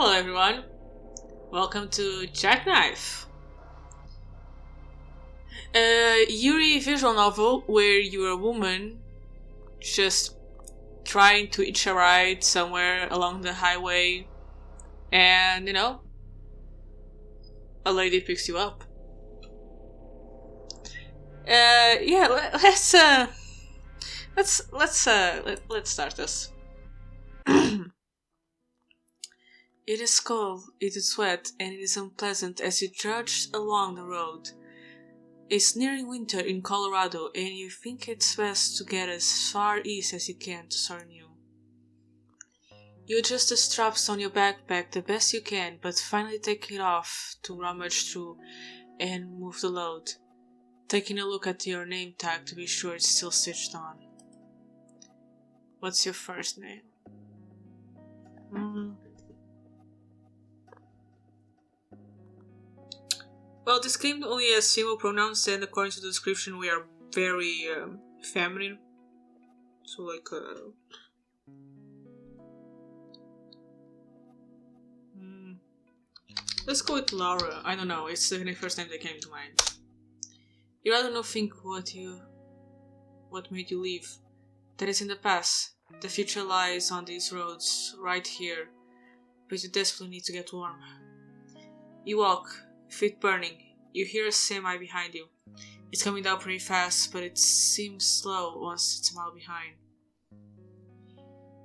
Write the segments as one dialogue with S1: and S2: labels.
S1: Hello everyone, welcome to Jackkife, a eerie visual novel where you're a woman just trying to hitch a ride somewhere along the highway and, a lady picks you up. Let's start this. It is cold, it is wet, and it is unpleasant as you trudge along the road. It's nearing winter in Colorado, and you think it's best to get as far east as you can to somewhere new. You adjust the straps on your backpack the best you can, but finally take it off to rummage through and move the load, taking a look at your name tag to be sure it's still stitched on. What's your first name? Well, this game only has female pronouns, and according to the description, we are very feminine. So, let's go with Laura. I don't know, it's the first name that came to mind. You rather not think what made you leave. That is in the past. The future lies on these roads, right here. But you desperately need to get warm. You walk, feet burning. You hear a semi behind you. It's coming down pretty fast, but it seems slow once it's a mile behind.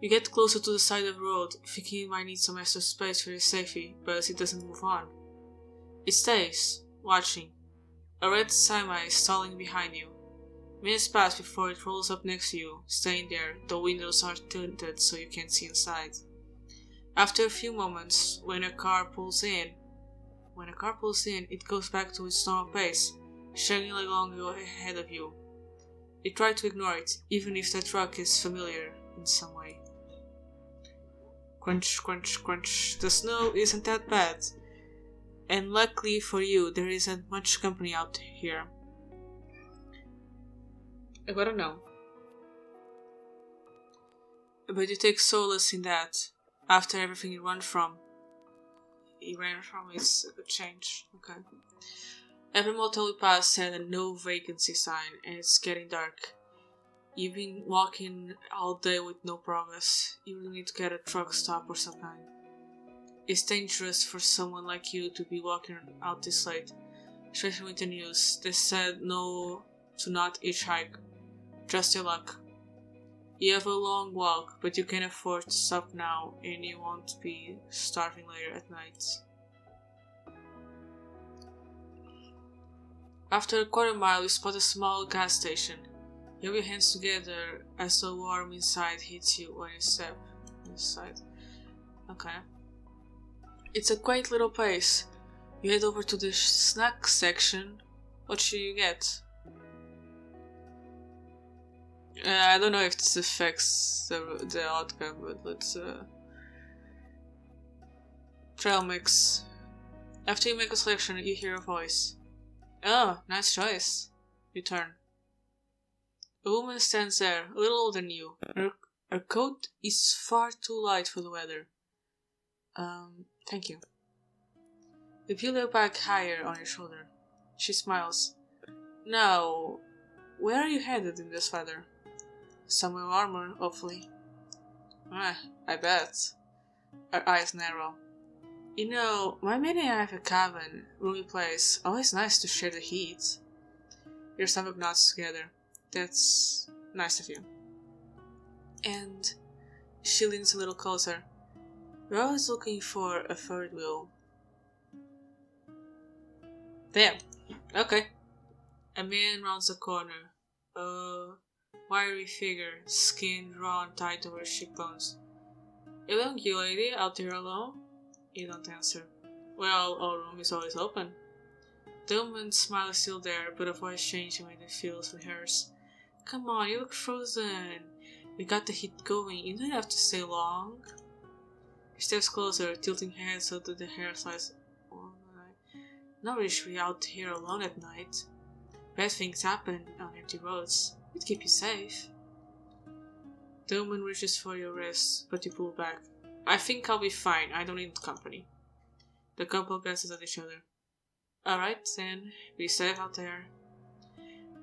S1: You get closer to the side of the road, thinking you might need some extra space for your safety, but it doesn't move on. It stays, watching. A red semi is stalling behind you. Minutes pass before it rolls up next to you, staying there. The windows are tinted so you can't see inside. After a few moments, when a car pulls in, it goes back to its normal pace, chugging along ahead of you. You try to ignore it, even if the truck is familiar in some way. Crunch, crunch, crunch. The snow isn't that bad, and luckily for you, there isn't much company out here. I don't know. But you take solace in that, after everything you ran from is a good change. Okay. Every motel you pass had a no vacancy sign, and it's getting dark. You've been walking all day with no progress. You really need to get a truck stop or some kind. It's dangerous for someone like you to be walking out this late, especially with the news. They said no to not hitchhike. Trust your luck. You have a long walk, but you can afford to stop now and you won't be starving later at night. After a quarter mile, you spot a small gas station. You have your hands together as the warm inside hits you when you step inside. Okay. It's a quaint little place. You head over to the snack section. What should you get? I don't know if this affects the outcome, but let's trail mix. After you make a selection, you hear a voice. Oh, nice choice. You turn. A woman stands there, a little older than you. Her coat is far too light for the weather. Thank you. You peel your bag higher on your shoulder. She smiles. Now, where are you headed in this weather? Somewhere warmer, hopefully. I bet. Her eyes narrow. You know, my mate and I have a cabin, roomy place. Always nice to share the heat. Your stomach nods together. That's nice of you. And she leans a little closer. You're always looking for a third wheel. There. Okay. A man rounds the corner. Wiry figure, skin drawn tight over his cheekbones. A young lady out there alone? You don't answer. Well, our room is always open. The woman's smile is still there, but her voice changing when it feels with hers. Come on, you look frozen. We got the heat going, you don't have to stay long. She steps closer, tilting her head so that the hair slides. Not really should be out here alone at night. Bad things happen on empty roads. It'd keep you safe. The woman reaches for your wrist, but you pull back. I think I'll be fine. I don't need company. The couple glances at each other. Alright, then. Be safe out there.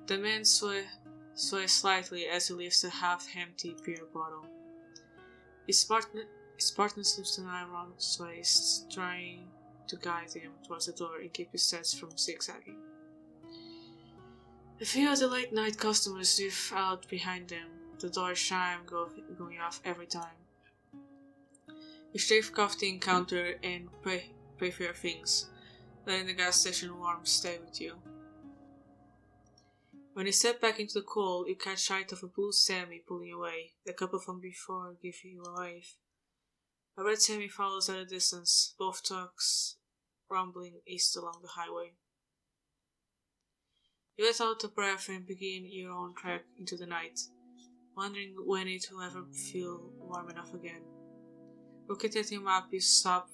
S1: The man sways slightly as he lifts a half-empty beer bottle. His partner slips an arm around his waist, trying to guide him towards the door and keep his steps from zigzagging. A few of the late-night customers drift out behind them, the door chime going off every time. You shave off the encounter and pay for your things, letting the gas station warmth stay with you. When you step back into the cold, you catch sight of a blue semi pulling away. The couple from before give you a wave. A red semi follows at a distance, both trucks rumbling east along the highway. You let out a breath and begin your own trek into the night, wondering when it will ever feel warm enough again. Looking at your map, you spot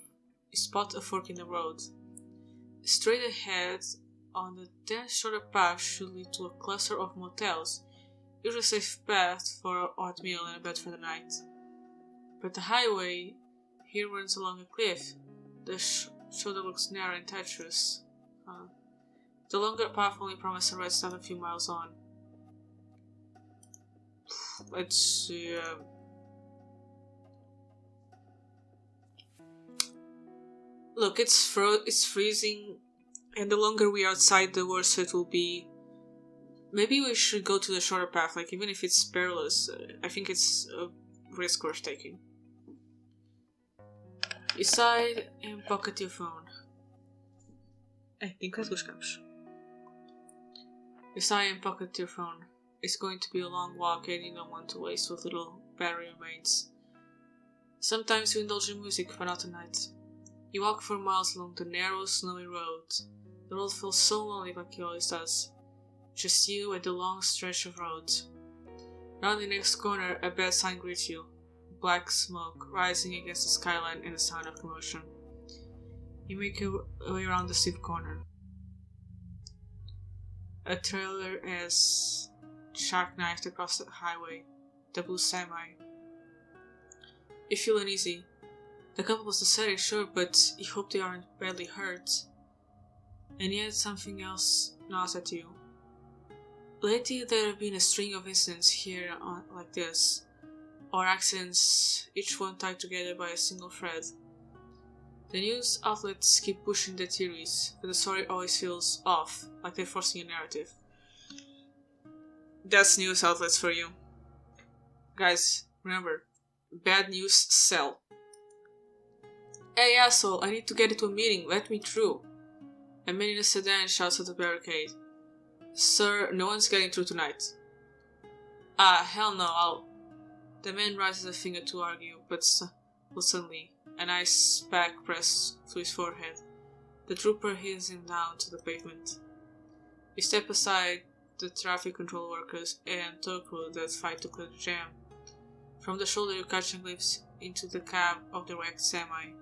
S1: a fork in the road. Straight ahead, on the dense shorter path should lead to a cluster of motels, usually a safe path for an oatmeal and a bed for the night. But the highway here runs along a cliff. The shoulder looks narrow and treacherous. The longer path only promises a rest stop a few miles on. Let's see. Look, it's freezing, and the longer we are outside, the worse it will be. Maybe we should go to the shorter path, like even if it's perilous. I think it's a risk worth taking. You sigh and pocket your phone. Enquanto buscamos. You sigh and pocket your phone. It's going to be a long walk and you don't want to waste what little battery remains. Sometimes you indulge in music, but not tonight. You walk for miles along the narrow, snowy road. The road feels so lonely like it always does. Just you and the long stretch of road. Round the next corner, a bad sign greets you. Black smoke rising against the skyline and the sound of commotion. You make your way around the steep corner. A trailer is shark-knifed across the highway, the blue semi. You feel uneasy. The couple was decided, sure, but you hope they aren't badly hurt. And yet something else gnaws at you. Lately there have been a string of incidents here like this, or accidents, each one tied together by a single thread. The news outlets keep pushing their theories, but the story always feels off, like they're forcing a narrative. That's news outlets for you. Guys, remember, bad news sell. Hey asshole, I need to get into a meeting, let me through. A man in a sedan shouts at the barricade. Sir, no one's getting through tonight. Ah, hell no, The man raises a finger to argue, but suddenly, an ice pack pressed to his forehead. The trooper heaves him down to the pavement. You step aside the traffic control workers and tow crew that fight to clear the jam. From the shoulder you catch a glimpse into the cab of the wrecked semi.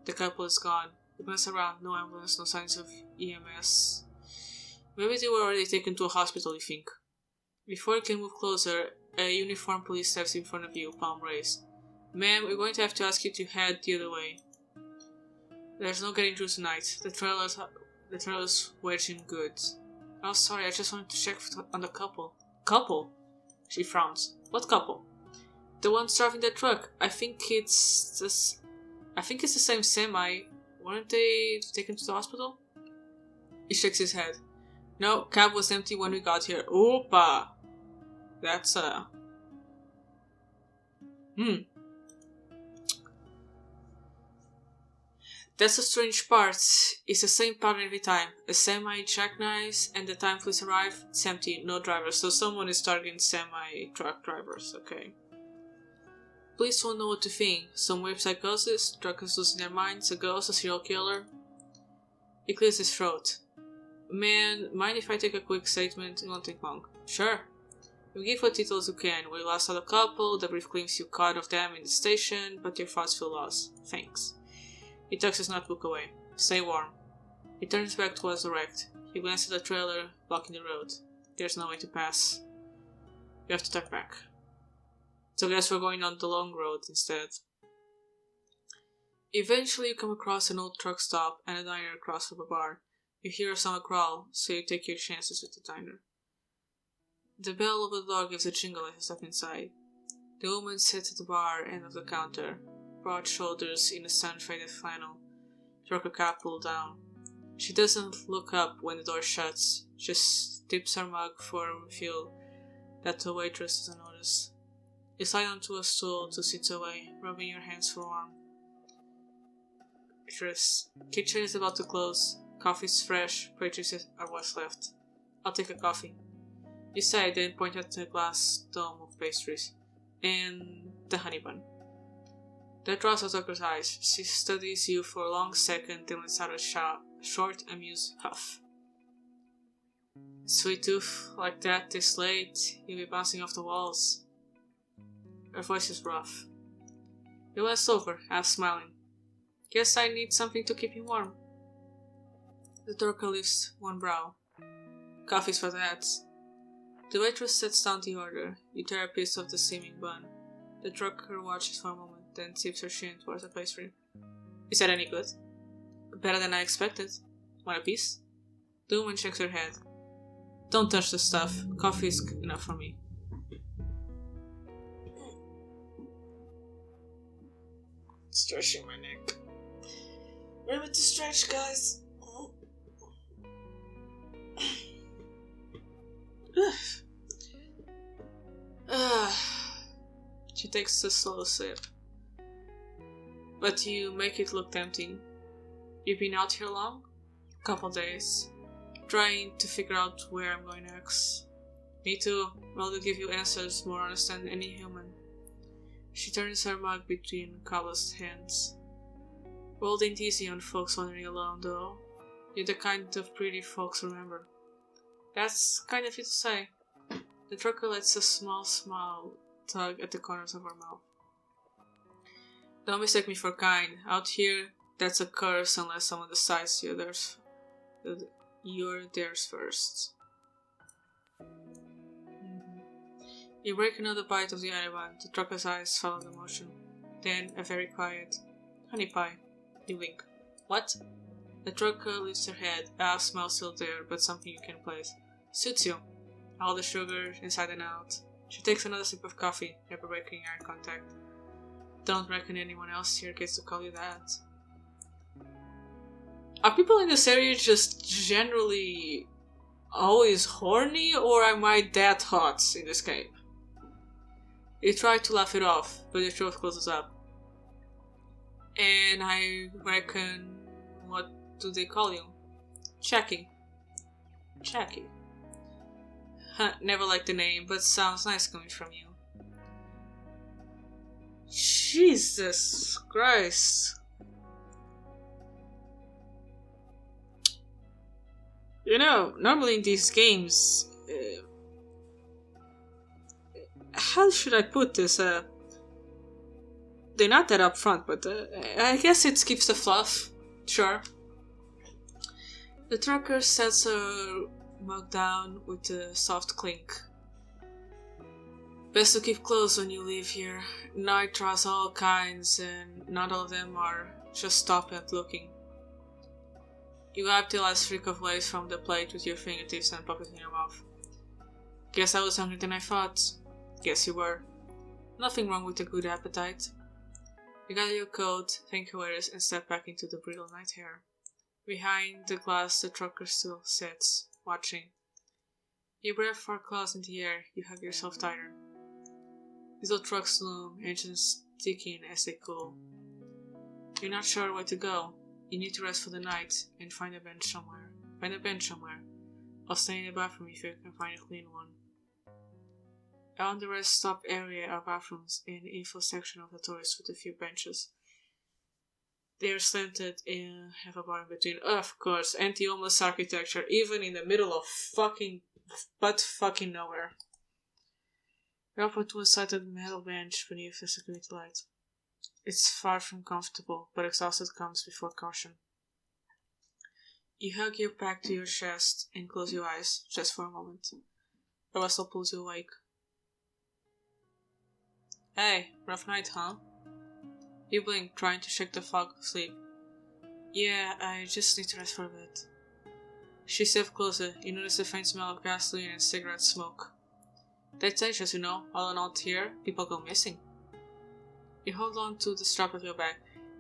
S1: The couple is gone. You glance around, no ambulance, no signs of EMS. Maybe they were already taken to a hospital, you think. Before you can move closer, a uniformed police steps in front of you, palm raised. Ma'am, we're going to have to ask you to head the other way. There's no getting through tonight. The trailer's wedged in goods. Oh, sorry, I just wanted to check on the couple. Couple? She frowns. What couple? The ones driving the truck. I think it's the same semi. Weren't they taken to the hospital? He shakes his head. No, cab was empty when we got here. Oopa! That's That's the strange part. It's the same pattern every time. A semi jackknives, and the time police arrive, it's empty, no drivers. So someone is targeting semi-truck drivers, okay. Police won't know what to think. Some weird psychosis, truckers losing their minds, a ghost, a serial killer. He clears his throat. Man, mind if I take a quick statement? It won't take long. Sure. You give what details you can. We last saw the couple, the brief glimpse you caught of them in the station, but your thoughts feel lost. Thanks. He tucks his notebook away. Stay warm. He turns back towards the wreck. He glances at the trailer, blocking the road. There's no way to pass. You have to tuck back. So I guess we're going on the long road instead. Eventually you come across an old truck stop and a diner across from a bar. You hear a stomach crawl, so you take your chances with the diner. The bell of the door gives a jingle as you step inside. The woman sits at the bar end of the counter, broad shoulders in a sun-faded flannel, trucker cap pulled down. She doesn't look up when the door shuts, just tips her mug for a refill that the waitress doesn't notice. You slide onto a stool to sit away, rubbing your hands for warmth. Waitress, kitchen is about to close. Coffee's fresh, pastries are what's left. I'll take a coffee. You say, then point at the glass dome of pastries. And the honey bun. That draws out Tucker's eyes. She studies you for a long second, then lets out a short, amused huff. Sweet tooth like that this late, you'll be bouncing off the walls. Her voice is rough. He leans over, half smiling. Guess I need something to keep him warm. The trucker lifts one brow. Coffee's for that. The waitress sets down the order. You tear a piece of the steaming bun. The trucker watches for a moment, then tips her chin towards the pastry. Is that any good? Better than I expected. Want a piece? The woman shakes her head. Don't touch the stuff. Coffee is enough for me. Stretching my neck. Remember to stretch, guys. She takes a slow sip. But you make it look tempting. You've been out here long? Couple days. Trying to figure out where I'm going next. Me too. Well, to give you answers more honest than any human. She turns her mug between calloused hands. World ain't easy on folks wandering alone, though. You're the kind of pretty folks remember. That's kind of you to say. The trucker lets a small smile tug at the corners of her mouth. Don't mistake me for kind. Out here, that's a curse unless someone decides you're theirs first. You break another bite of the honey bun. The trucker's eyes follow the motion. Then, a very quiet honey pie. You wink. What? The trucker lifts her head. A smell still there, but something you can place. Suits you. All the sugar, inside and out. She takes another sip of coffee, never breaking eye contact. Don't reckon anyone else here gets to call you that. Are people in this area just generally always horny, or am I that hot in this game? You try to laugh it off, but your throat closes up. And I reckon, what do they call you? Jackie. Jackie. Never liked the name, but sounds nice coming from you. Jesus Christ. You know, normally in these games, how should I put this? They're not that upfront, but I guess it skips the fluff. Sure. The trucker sets her mug down with a soft clink. Best to keep close when you leave here. Night draws all kinds, and not all of them are just stop and looking. You wipe the last streak of lace from the plate with your fingertips and pop it in your mouth. Guess I was hungrier than I thought. Guess you were. Nothing wrong with a good appetite. You gather your coat, thank your waiters, and step back into the brittle night air. Behind the glass, the trucker still sits, watching. You breath for claws in the air, you hug yourself tighter. Diesel trucks loom, engines ticking as they cool. You're not sure where to go. You need to rest for the night and find a bench somewhere. I'll stay in the bathroom if you can find a clean one. Around the rest stop area are bathrooms and the info section of the toilets with a few benches. They are slanted and have a bar in between. Of course, anti-homeless architecture, even in the middle of fucking nowhere. You're up onto a sided metal bench beneath the security light. It's far from comfortable, but exhausted comes before caution. You hug your pack to your chest and close your eyes, just for a moment. A rustle pulls you awake. Hey, rough night, huh? You blink, trying to shake the fog of sleep. Yeah, I just need to rest for a bit. She steps closer. You notice the faint smell of gasoline and cigarette smoke. That's dangerous, you know. All in all here, people go missing. You hold on to the strap of your bag.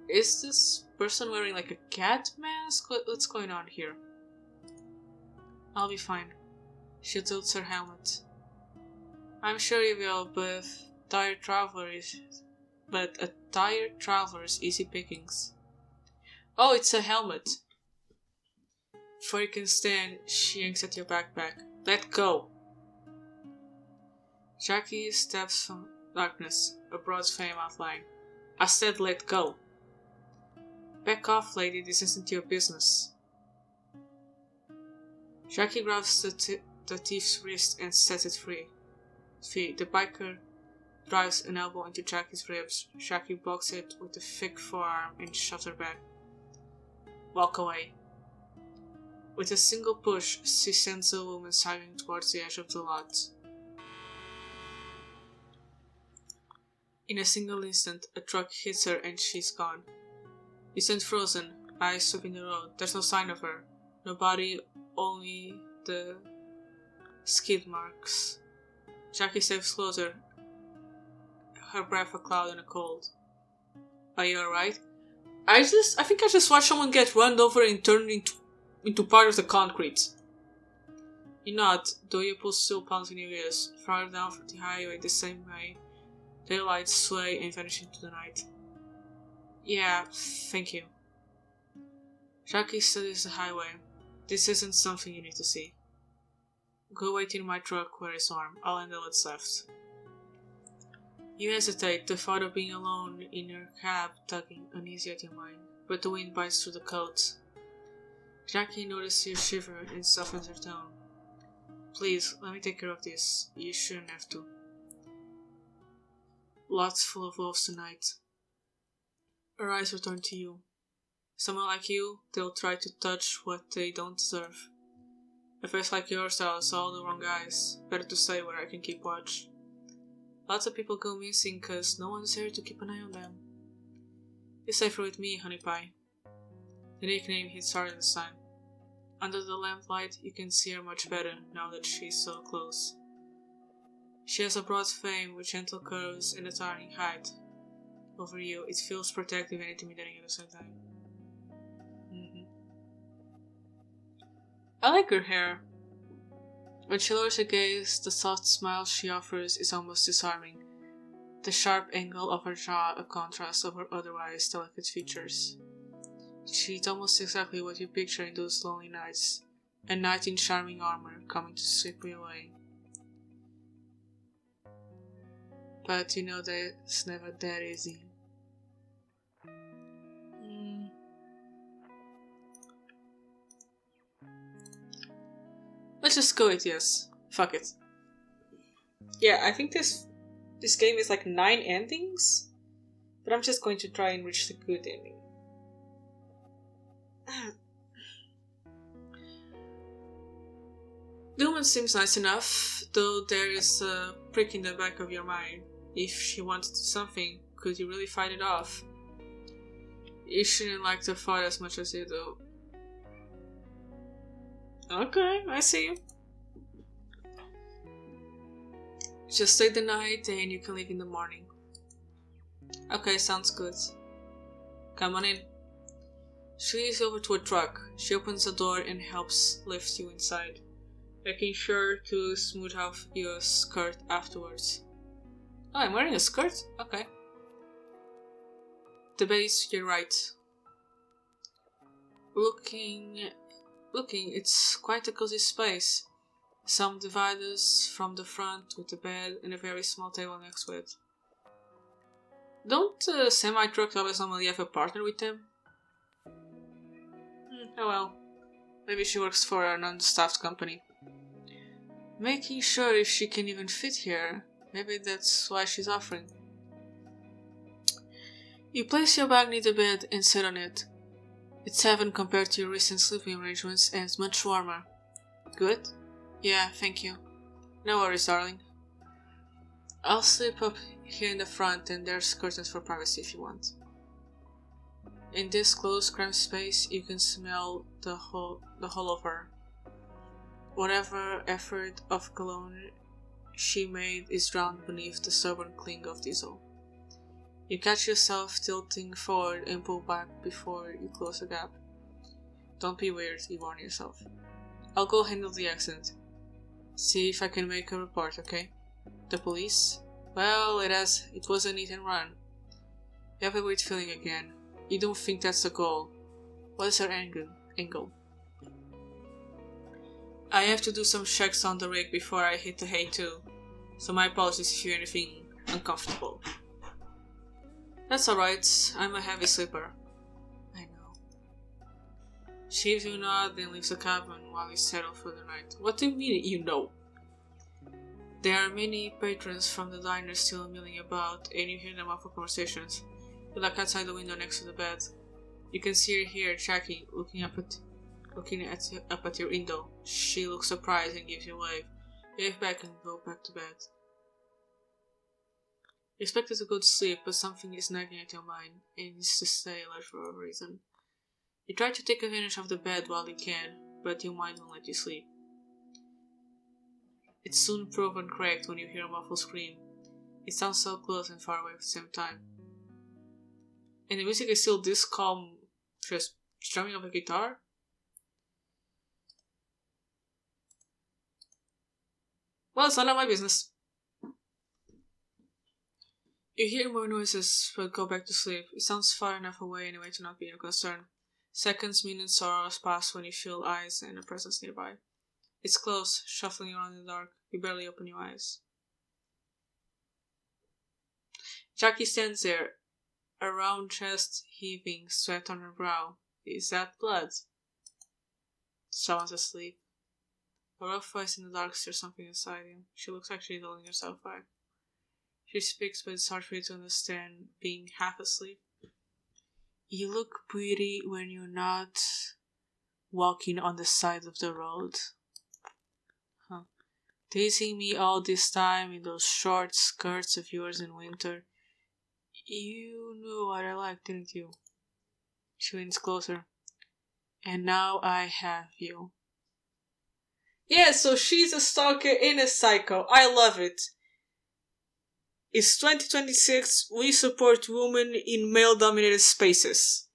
S1: Is this person wearing like a cat mask? What's going on here? I'll be fine. She tilts her helmet. I'm sure you will, but a tired traveler is easy pickings. Oh, it's a helmet. Before you can stand, she yanks at your backpack. Let go! Jackie steps from darkness, a broad flame outline. I said let go. Back off, lady, this isn't your business. Jackie grabs the thief's wrist and sets it free. The biker drives an elbow into Jackie's ribs. Jackie blocks it with a thick forearm and shoves her back. Walk away. With a single push, she sends the woman sagging towards the edge of the lot. In a single instant, a truck hits her and she's gone. You stand frozen, eyes sweeping the road. There's no sign of her. No body, only the skid marks. Jackie steps closer, her breath a cloud and a cold. Are you alright? I think I just watched someone get run over and turned into part of the concrete. You nod, though your pulse still pounds in your ears. Farther down from the highway the same way, their lights sway and vanish into the night. Yeah, thank you. Jackie studies the highway. This isn't something you need to see. Go wait in my truck where it's warm. I'll handle what's left. You hesitate, the thought of being alone in your cab tugging uneasy at your mind, but the wind bites through the coat. Jackie notices you shiver and softens her tone. Please, let me take care of this. You shouldn't have to. Lots full of wolves tonight. Her eyes return to you. Someone like you, they'll try to touch what they don't deserve. A face like yours tells all the wrong guys. Better to stay where I can keep watch. Lots of people go missing cause no one's here to keep an eye on them. You're safer with me, honey pie. The nickname hits hard in the sun. Under the lamplight, you can see her much better now that she's so close. She has a broad frame with gentle curves and a towering height. Over you, it feels protective and intimidating at the same time. I like her hair. When she lowers her gaze, the soft smile she offers is almost disarming. The sharp angle of her jaw a contrast of her otherwise delicate features. She's almost exactly what you picture in those lonely nights. A knight in charming armor coming to sweep you away. But you know that it's never that easy. Let's just go with yes. Fuck it. Yeah, I think this game is like 9 endings, but I'm just going to try and reach the good ending. The woman seems nice enough, though there is a prick in the back of your mind. If she wanted something, could you really fight it off? You shouldn't like to fight as much as you do. Okay, I see you. Just stay the night and you can leave in the morning. Okay, sounds good. Come on in. She leads you over to a truck. She opens the door and helps lift you inside, making sure to smooth off your skirt afterwards. Oh, I'm wearing a skirt? Okay. The base to your right. Looking, it's quite a cozy space. Some dividers from the front with a bed and a very small table next to it. Don't semi-trucks always normally have a partner with them? Oh well. Maybe she works for an understaffed company. Making sure if she can even fit here. Maybe that's why she's offering. You place your bag near the bed and sit on it. It's heaven compared to your recent sleeping arrangements and it's much warmer. Good? Yeah, thank you. No worries, darling. I'll sleep up here in the front and there's curtains for privacy if you want. In this closed, cramped space, you can smell the whole of her. Whatever effort of cologne she made is drowned beneath the stubborn cling of diesel. You catch yourself tilting forward and pull back before you close the gap. Don't be weird, you warn yourself. I'll go handle the accident. See if I can make a report, okay? The police? Well, it was a hit and run. You have a weird feeling again. You don't think that's the goal. What is her angle? I have to do some checks on the rig before I hit the hay too, so my apologies if you hear anything uncomfortable. That's alright, I'm a heavy sleeper. I know. She gives you a nod, then leaves the cabin while you settle for the night. What do you mean, you know? There are many patrons from the diner still milling about, and you hear them awful conversations. You look outside the window next to the bed. You can see her here, Jackie, looking up at your window. She looks surprised and gives you a wave. You wave back and go back to bed. You expected to go to sleep, but something is nagging at your mind, and needs to stay alert for a reason. You try to take advantage of the bed while you can, but your mind won't let you sleep. It's soon proven correct when you hear a muffled scream. It sounds so close and far away at the same time. And the music is still this calm, just strumming of a guitar? Well, it's none of my business. You hear more noises, but go back to sleep. It sounds far enough away anyway to not be your concern. Seconds, minutes, or hours pass when you feel eyes and a presence nearby. It's close, shuffling around in the dark. You barely open your eyes. Jackie stands there, a round chest heaving, sweat on her brow. Is that blood? Someone's asleep. A rough voice in the dark stirs something inside you. She looks like she's holding herself back. She speaks, but it's hard for you to understand, being half asleep. You look pretty when you're not walking on the side of the road. Huh. Teasing me all this time in those short skirts of yours in winter. You knew what I like, didn't you? She leans closer. And now I have you. Yeah, so she's a stalker and a psycho. I love it. It's 2026. We support women in male-dominated spaces.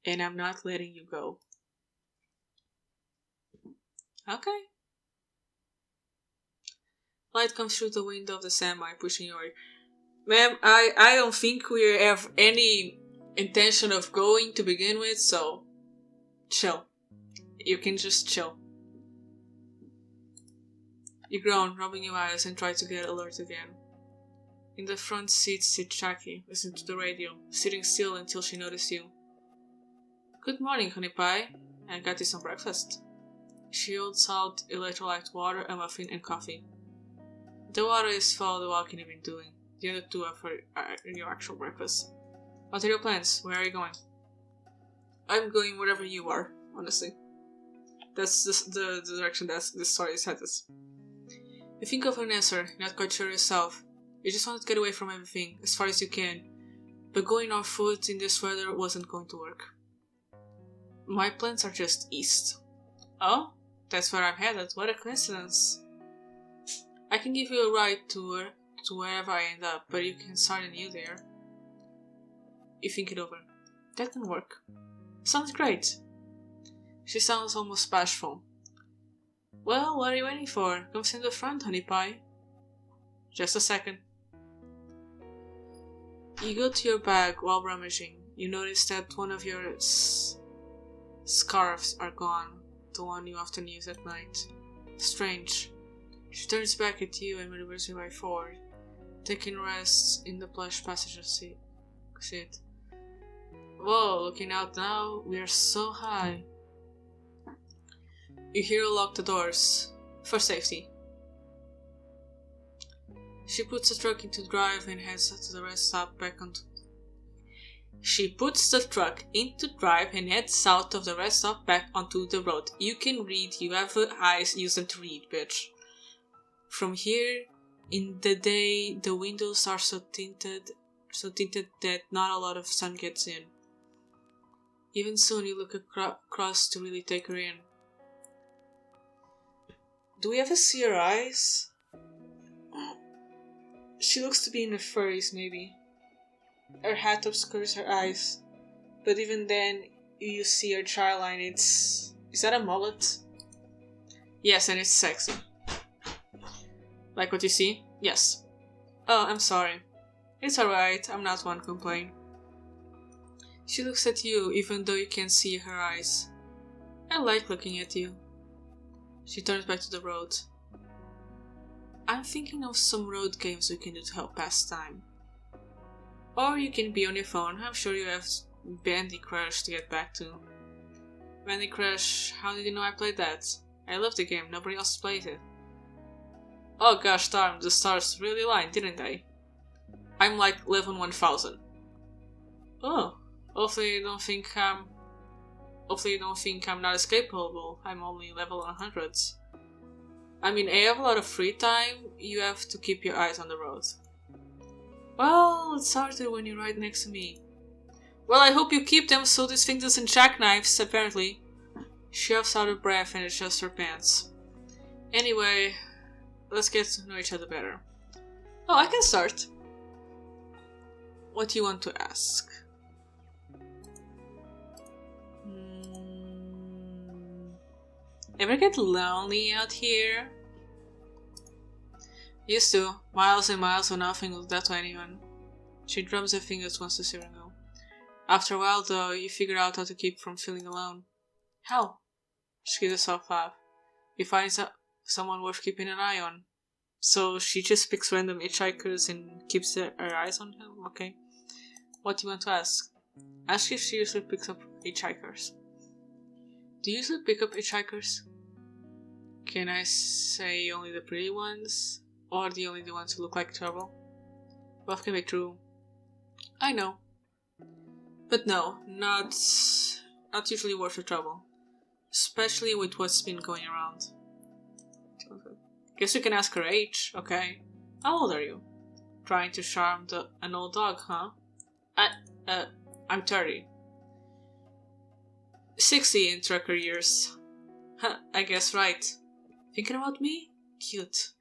S1: And I'm not letting you go. Okay. Light comes through the window of the semi, pushing you away. Ma'am, I don't think we have any intention of going to begin with, so chill. You can just chill. You groan, rubbing your eyes, and try to get alert again. In the front seat sits Jackie, listening to the radio, sitting still until she noticed you. Good morning, honey pie. I got you some breakfast. She holds out electrolyte water, a muffin, and coffee. The water is for the walking you've been doing. The other two are for your actual breakfast. What are your plans? Where are you going? I'm going wherever you are, honestly. That's the direction that this story is headed. You think of an answer, not quite sure yourself. You just want to get away from everything, as far as you can. But going on foot in this weather wasn't going to work. My plans are just east. Oh? That's where I'm headed. What a coincidence. I can give you a ride to wherever I end up, but you can start anew there. You think it over. That can work. Sounds great. She sounds almost bashful. Well, what are you waiting for? Come sit in the front, honey pie. Just a second. You go to your bag while rummaging. You notice that one of your scarves are gone, the one you often use at night. Strange. She turns back at you and maneuvers your way forward, taking rest in the plush passenger seat. Whoa, looking out now, we are so high. You hear her lock the doors, for safety. She puts the truck into drive and heads to the rest stop back onto... She puts the truck into drive and heads south of the rest stop back onto the road. You can read, you have eyes, use them to read, bitch. From here, in the day, the windows are so tinted, so tinted that not a lot of sun gets in. Even soon you look across to really take her in. Do we ever see her eyes? She looks to be in her furries, maybe. Her hat obscures her eyes, but even then you see her jawline. Is that a mullet? Yes, and it's sexy. Like what you see? Yes. Oh, I'm sorry. It's alright, I'm not one to complain. She looks at you even though you can't see her eyes. I like looking at you. She turns back to the road. I'm thinking of some road games we can do to help pass time. Or you can be on your phone. I'm sure you have Bandy Crush to get back to. Bandy Crush, how did you know I played that? I love the game, nobody else plays it. Oh gosh darn, the stars really aligned, didn't they? I'm like level 1000. Oh, hopefully you don't think I'm not as capable. I'm only level 100s. I mean, I have a lot of free time, you have to keep your eyes on the road. Well, it's harder when you're right next to me. Well, I hope you keep them so this thing doesn't jackknives, apparently. She huffs out of breath and adjusts her pants. Anyway, let's get to know each other better. Oh, I can start. What do you want to ask? Ever get lonely out here? Used to. Miles and miles of nothing was that to anyone. She drums her fingers once the steering wheel. After a while though, you figure out how to keep from feeling alone. How? She gives a soft laugh. You find someone worth keeping an eye on. So she just picks random hitchhikers and keeps her eyes on him? Okay. What do you want to ask? Ask if she usually picks up hitchhikers. Do you usually pick up hitchhikers? Can I say only the pretty ones? Or only the ones who look like trouble? Both can be true. I know. But no, not usually worth the trouble. Especially with what's been going around. Guess we can ask her age, okay? How old are you? Trying to charm an old dog, huh? I'm 30. 60 in trucker years. Huh, I guess right. Thinking about me? Cute.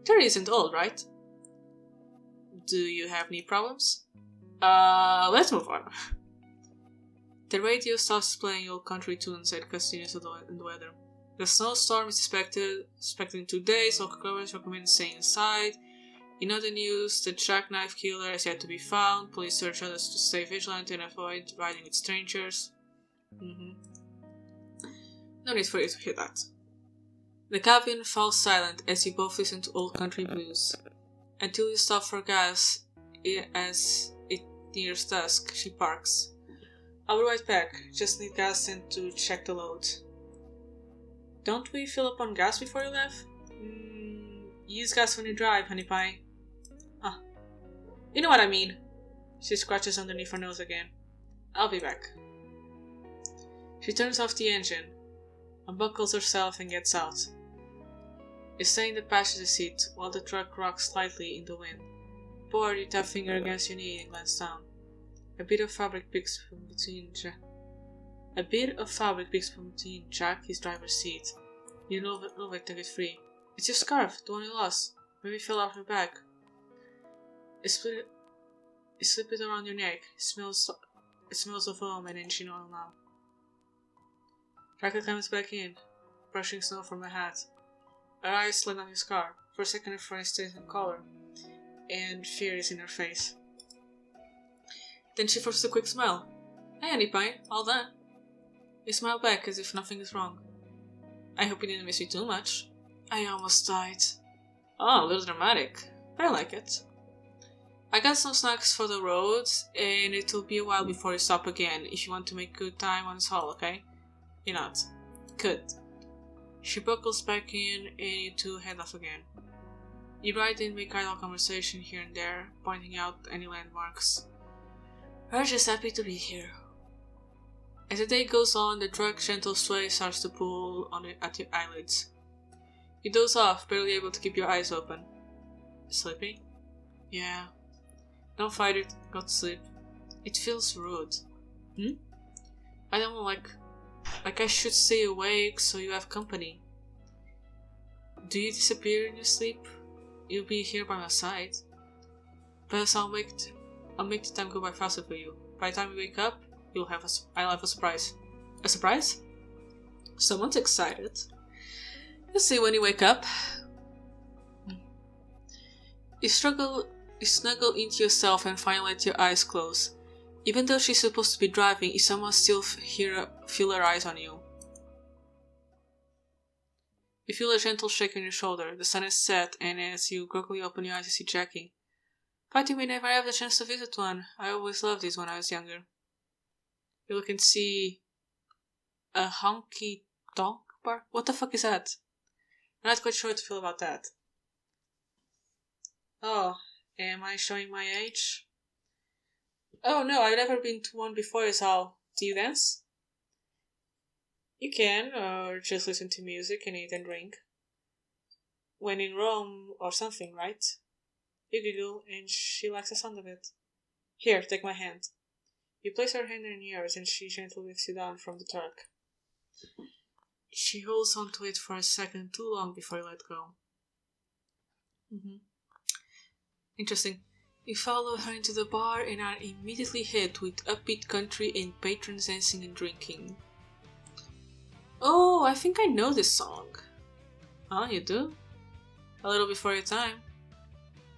S1: 30 isn't old, right? Do you have knee problems? Let's move on. The radio stops playing old country tunes and continues in the weather. The snowstorm is expected in 2 days, local governments recommend staying inside. In other news, the Jackkife killer is yet to be found. Police urge others to stay vigilant and avoid riding with strangers. No need for you to hear that. The cabin falls silent as you both listen to old country blues. Until you stop for gas as it nears dusk, she parks. I'll be right back, just need gas and to check the load. Don't we fill up on gas before you leave? Use gas when you drive, honey pie. You know what I mean. She scratches underneath her nose again. I'll be back. She turns off the engine, unbuckles herself and gets out. You stay in the passenger seat while the truck rocks slightly in the wind. Bored, you tap finger against your knee and glance down. A bit of fabric peeks from between Jack, his driver's seat. You know it to get free. It's your scarf, the one you lost. Maybe it fell out her bag. You slip it around your neck. It smells of home and engine oil now. Draka comes back in, brushing snow from her hat. Her eyes land on his car. For a second her friend stays in color, and fear is in her face. Then she forces a quick smile. Hey, honey pie, all done. You smile back as if nothing is wrong. I hope you didn't miss me too much. I almost died. Oh, a little dramatic, but I like it. I got some snacks for the road, and it will be a while before you stop again if you want to make good time on this haul, okay? You're not. Good. She buckles back in, and you two head off again. You ride and make idle conversation here and there, pointing out any landmarks. We're just happy to be here. As the day goes on, the truck's gentle sway starts to pull at your eyelids. You doze off, barely able to keep your eyes open. Sleepy? Yeah. Don't fight it, go to sleep. It feels rude. I don't like I should stay awake so you have company. Do you disappear in your sleep? You'll be here by my side. But I'll make the time go by faster for you. By the time you wake up, I'll have a surprise. A surprise? Someone's excited. You'll see when you wake up. You snuggle into yourself and finally let your eyes close. Even though she's supposed to be driving, you somehow still feel her eyes on you. You feel a gentle shake on your shoulder. The sun is set, and as you groggily open your eyes, you see Jackie. But you may never have the chance to visit one. I always loved these when I was younger. You look and see a honky tonk bar? What the fuck is that? I'm not quite sure how to feel about that. Oh, am I showing my age? Oh no, I've never been to one before, is all. Do you dance? You can, or just listen to music and eat and drink. When in Rome or something, right? You giggle, and she likes the sound of it. Here, take my hand. You place her hand in yours, and she gently lifts you down from the truck. She holds onto it for a second too long before you let go. Interesting. You follow her into the bar and are immediately hit with upbeat country and patrons dancing and drinking. Oh, I think I know this song. Oh, you do? A little before your time.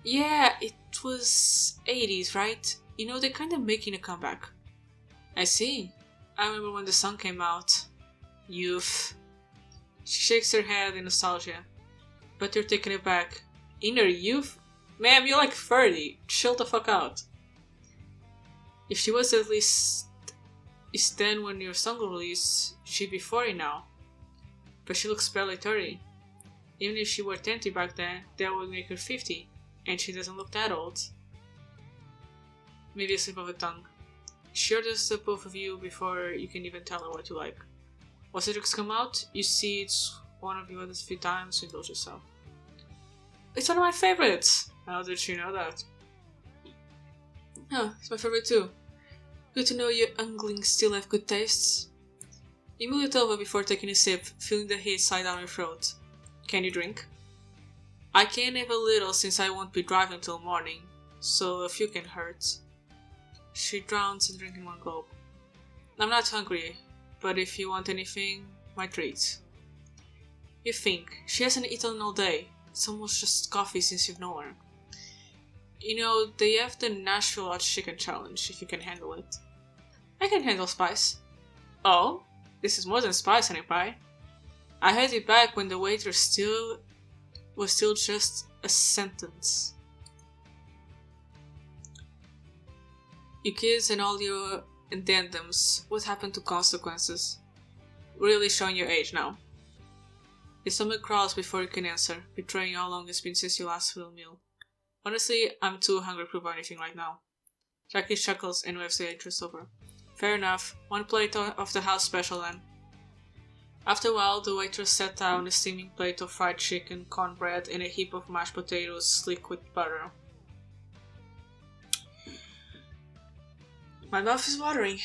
S1: Yeah, it was 80s, right? You know, they're kind of making a comeback. I see. I remember when the song came out. Youth. She shakes her head in nostalgia. But you're taken aback. In her youth? Ma'am, you're like 30. Chill the fuck out. If she was at least 10 when your song released, she'd be 40 now. But she looks barely 30. Even if she were 20 back then, that would make her 50. And she doesn't look that old. Maybe a slip of a tongue. She orders the both of you before you can even tell her what you like. Once the drinks come out, you see it's one of your others a few times, so indulge yourself. It's one of my favorites! How did you know that? Oh, it's my favorite too. Good to know you younglings still have good tastes. You move it over before taking a sip, feeling the heat slide down your throat. Can you drink? I can have a little since I won't be driving till morning, so a few can hurt. She drowns a drink in one gulp. I'm not hungry, but if you want anything, my treat. You think, she hasn't eaten all day. It's almost just coffee since you've known her. You know, they have the Nashville hot chicken challenge, if you can handle it. I can handle spice. Oh? This is more than spice, honey pie. I had it back when the waiter was still just a sentence. You kids and all your addendums, what happened to consequences? Really showing your age now. Your stomach crawls before you can answer, betraying how long it's been since your last full meal. Honestly, I'm too hungry to prove anything right now. Jackie chuckles and waves the interest over. Fair enough, one plate of the house special then. After a while, the waitress set down a steaming plate of fried chicken, cornbread, and a heap of mashed potatoes slick with butter. My mouth is watering.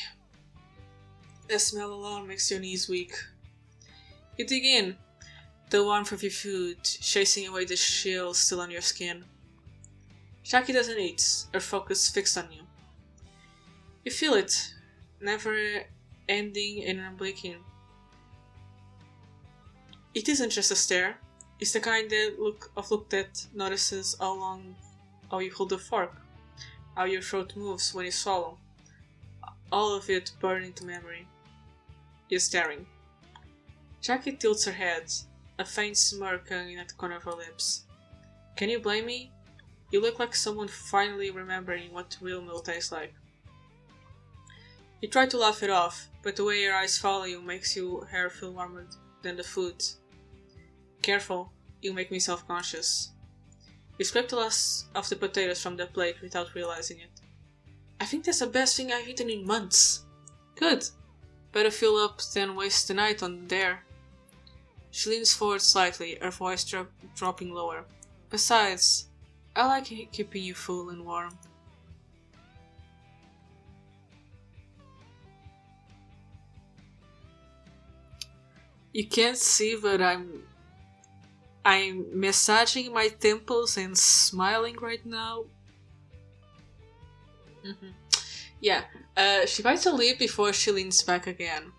S1: The smell alone makes your knees weak. You dig in, the warmth of your food chasing away the chill still on your skin. Jackie doesn't eat, her focus fixed on you. You feel it, never ending and unblinking. It isn't just a stare, it's the kind of look that notices how you hold the fork, how your throat moves when you swallow. All of it burned into memory. You're staring. Jackie tilts her head, a faint smirk hanging at the corner of her lips. Can you blame me? You look like someone finally remembering what real meal tastes like. You try to laugh it off, but the way your eyes follow you makes your hair feel warmer than the food. Careful, you make me self-conscious. You scrape the last of the potatoes from the plate without realizing it. I think that's the best thing I've eaten in months. Good. Better fill up than waste the night on there. She leans forward slightly, her voice dropping lower. Besides, I like keeping you full and warm. You can't see, but I'm massaging my temples and smiling right now. Yeah, she bites a lip before she leans back again.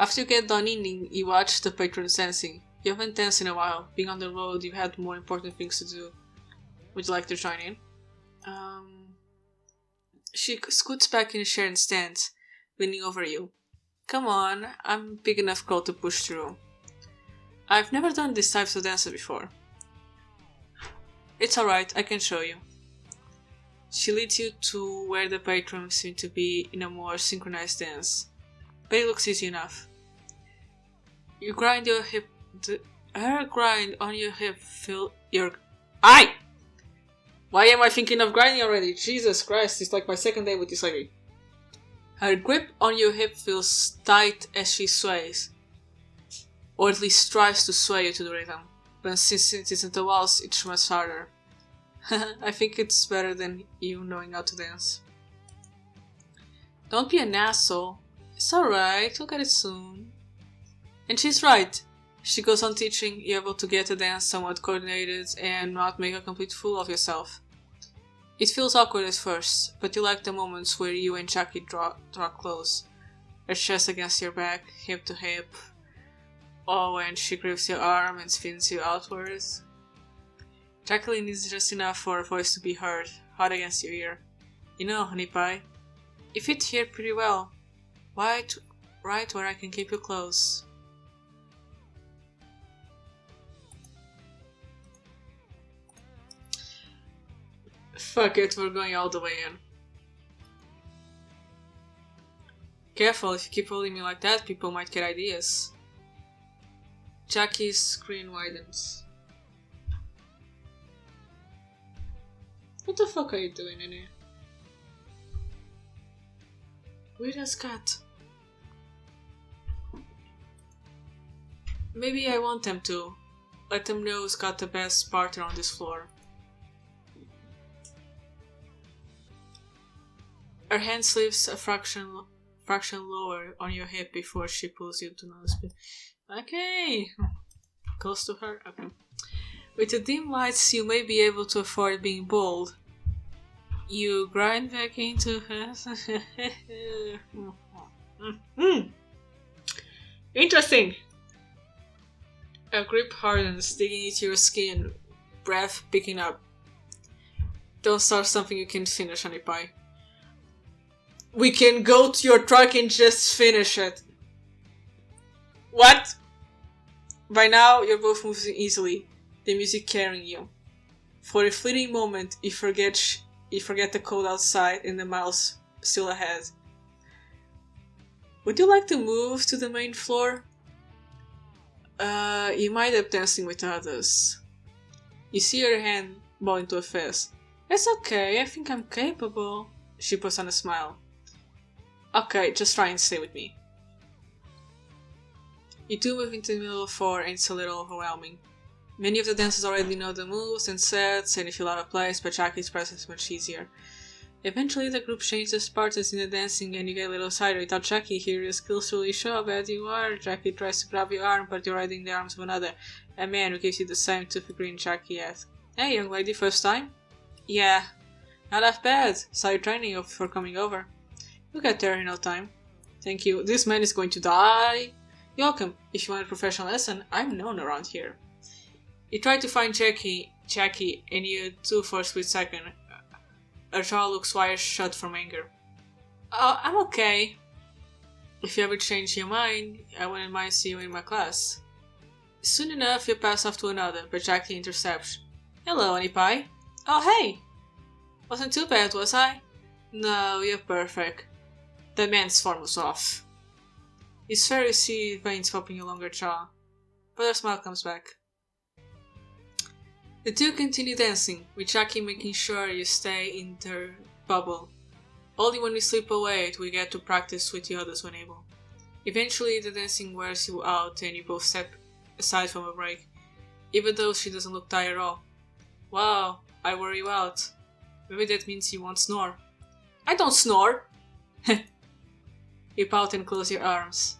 S1: After you get done eating, you watch the patrons dancing. You haven't danced in a while. Being on the road, you've had more important things to do. Would you like to join in? She scoots back in a chair and stands, leaning over you. Come on, I'm a big enough girl to push through. I've never done these types of dances before. It's alright, I can show you. She leads you to where the patrons seem to be in a more synchronized dance. But it looks easy enough. You grind your hip. Her grind on your hip feel your. Aye! Why am I thinking of grinding already? Jesus Christ, it's like my second day with this lady. Her grip on your hip feels tight as she sways. Or at least tries to sway you to the rhythm. But since it isn't a waltz, it's much harder. I think it's better than you knowing how to dance. Don't be an asshole. It's alright, we'll get it soon. And she's right. She goes on teaching you able to get the dance somewhat coordinated and not make a complete fool of yourself. It feels awkward at first, but you like the moments where you and Jackie draw close. Her chest against your back, hip to hip. Or when she grips your arm and spins you outwards. Jacqueline is just enough for her voice to be heard, hot against your ear. You know, honey pie, you fit here pretty well. Right where I can keep you close. Fuck it, we're going all the way in. Careful, if you keep holding me like that, people might get ideas. Jackie's screen widens. What the fuck are you doing in here? Weird as cat. Maybe I want them to. Let them know who's got the best partner on this floor. Her hand slips a fraction lower on your hip before she pulls you to nose. Okay. Close to her? Okay. With the dim lights, you may be able to afford being bold. You grind back into her. Interesting! A grip hardens, digging into your skin, breath picking up. Don't start something you can finish, honey pie. We can go to your truck and just finish it. What? By now, you're both moving easily, the music carrying you. For a fleeting moment, you forget the cold outside and the miles still ahead. Would you like to move to the main floor? You might end up dancing with others. You see her hand ball into a fist. It's okay, I think I'm capable. She puts on a smile. Okay, just try and stay with me. You two move into the middle of the floor and it's a little overwhelming. Many of the dancers already know the moves and sets and you feel out of place, but Jackie's presence is much easier. Eventually the group changes partners in the dancing and you get a little excited without Jackie here. Your skills really show how bad you are. Jackie tries to grab your arm, but you're riding the arms of another. A man who gives you the same toothy grin Jackie has. Hey, young lady, first time? Yeah. Not that bad. Saw you training before coming over. You'll get there in no time. Thank you. This man is going to die. You're welcome. If you want a professional lesson, I'm known around here. You try to find Jackie, and you do for a split second. Her jaw looks wide shut from anger. Oh, I'm okay. If you ever change your mind, I wouldn't mind seeing you in my class. Soon enough, you pass off to another, but Jackie intercepts. Hello, honey pie. Oh, hey! Wasn't too bad, was I? No, you're perfect. The man's form was off. It's fair to see veins popping along her jaw, but her smile comes back. The two continue dancing, with Jackie making sure you stay in their bubble. Only when we slip away do we get to practice with the others when able. Eventually the dancing wears you out and you both step aside from a break, even though she doesn't look tired at all. Wow, I wear you out. Maybe that means you won't snore. I don't snore! You pout and close your arms.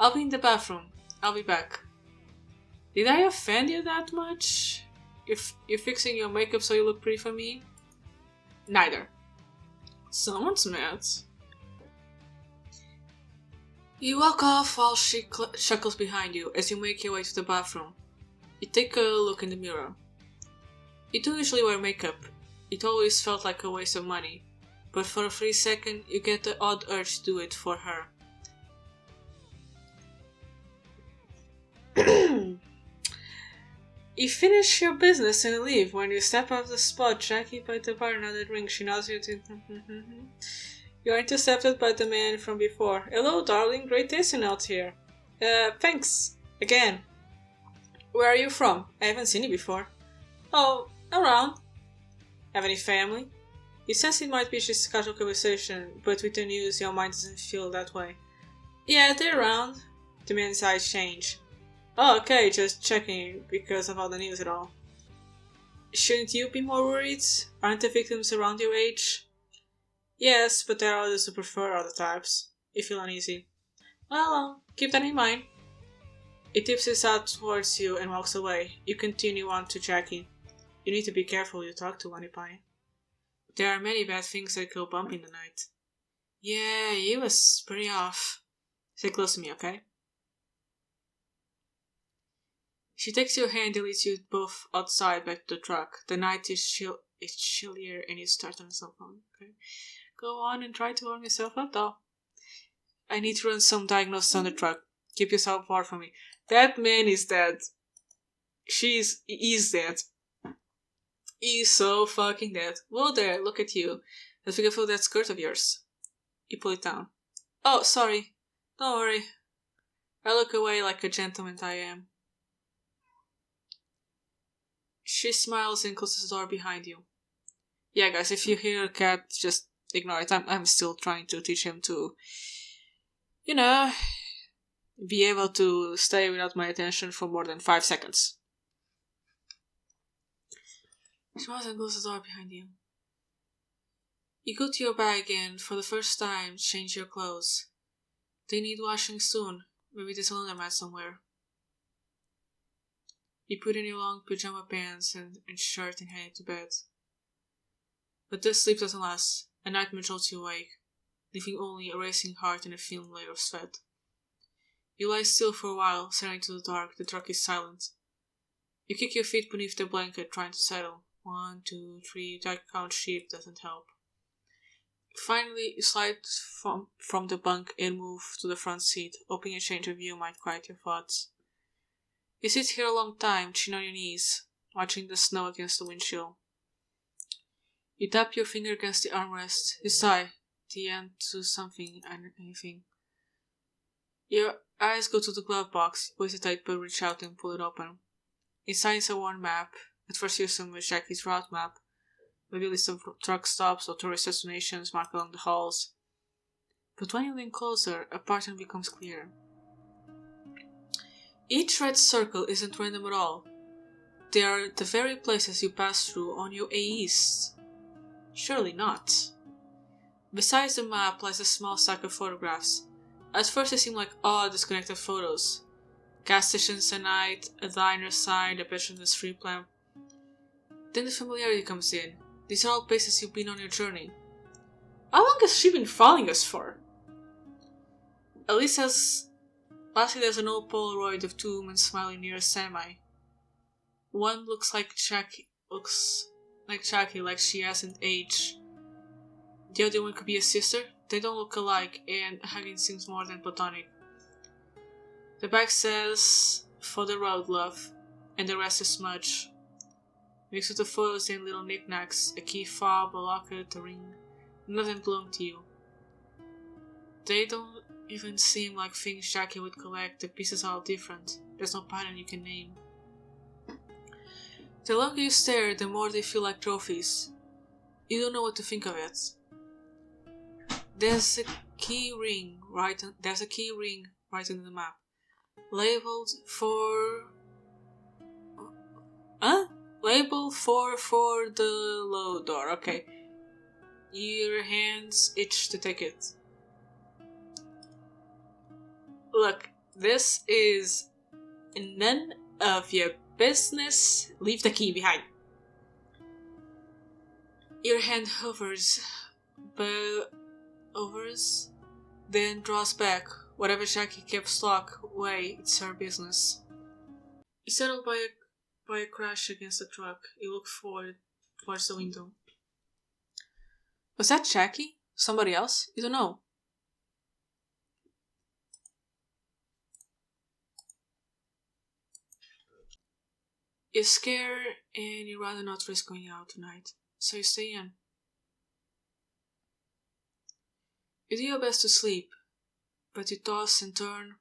S1: I'll be in the bathroom. I'll be back. Did I offend you that much? You're fixing your makeup so you look pretty for me? Neither. Someone's mad. You walk off while she chuckles behind you as you make your way to the bathroom. You take a look in the mirror. You don't usually wear makeup. It always felt like a waste of money. But for a free second, you get the odd urge to do it for her. You finish your business and leave. When you step off the spot, Jackie by the bar another drink. She nods you to... You are intercepted by the man from before. Hello, darling. Great tasting out here. Thanks. Again. Where are you from? I haven't seen you before. Oh, around. Have any family? You sense it might be just a casual conversation, but with the news, your mind doesn't feel that way. Yeah, they're around. The man's eyes change. Oh, okay, just checking because of all the news and all. Shouldn't you be more worried? Aren't the victims around your age? Yes, but there are others who prefer other types. You feel uneasy. Well, keep that in mind. He tips his hat towards you and walks away. You continue on to Jackie. You need to be careful who you talk to, Honeypie. There are many bad things that go bump in the night. Yeah, he was pretty off. Stay close to me, okay? She takes your hand and leads you both outside back to the truck. The night is chillier and you start on a cell phone, okay? Go on and try to warm yourself up, though. I need to run some diagnosis on the truck. Keep yourself far from me. That man is dead. He's dead. He's so fucking dead. Whoa there, look at you. Let's figure out that skirt of yours. You pull it down. Oh, sorry. Don't worry. I look away like a gentleman I am. She smiles and closes the door behind you. Yeah, guys, if you hear a cat, just ignore it. I'm still trying to teach him to, be able to stay without my attention for more than 5 seconds. She smiles and closes the door behind you. You go to your bag and, for the first time, change your clothes. They need washing soon. Maybe there's a laundromat somewhere. You put in your long pajama pants and shirt and head to bed. But this sleep doesn't last. A nightmare jolts you awake, leaving only a racing heart and a thin layer of sweat. You lie still for a while, staring into the dark. The truck is silent. You kick your feet beneath the blanket, trying to settle. 1, 2, 3, that count sheep doesn't help. Finally, you slide from the bunk and move to the front seat, hoping a change of view might quiet your thoughts. You sit here a long time, chin on your knees, watching the snow against the windshield. You tap your finger against the armrest, you sigh, the end to something and anything. Your eyes go to the glove box, you hesitate but reach out and pull it open. Inside is a worn map. At first you assume it's Jackie's route map, maybe a list of truck stops or tourist destinations marked along the halls. But when you lean closer, a pattern becomes clear. Each red circle isn't random at all. They are the very places you pass through on your way east. Surely not. Besides the map lies a small stack of photographs. At first they seem like odd, disconnected photos. Gas stations at night, a diner sign, a bench on the street lamp. Then the familiarity comes in. These are all places you've been on your journey. How long has she been following us for? Lastly, there's an old Polaroid of 2 women smiling near a semi. One looks like Jackie, like she hasn't aged. The other one could be a sister. They don't look alike, and hugging seems more than platonic. The back says, "For the road, love," and the rest is smudge. Mixed with the photos and little knickknacks, a key fob, a locket, a ring. None of them belong to you. They don't even seem like things Jackie would collect. The pieces are all different. There's no pattern you can name. The longer you stare, the more they feel like trophies. You don't know what to think of it. There's a key ring right under the map, labeled for the low door. Okay. Your hands itch to take it. Look, This is none of your business. Leave the key behind. Your hand hovers, then draws back. Whatever Jackie keeps locked away, it's her business. You settle by a crash against the truck. You look forward towards the window. Was that Jackie? Somebody else? You don't know. You're scared and you'd rather not risk going out tonight, so you stay in. You do your best to sleep, but you toss and turn.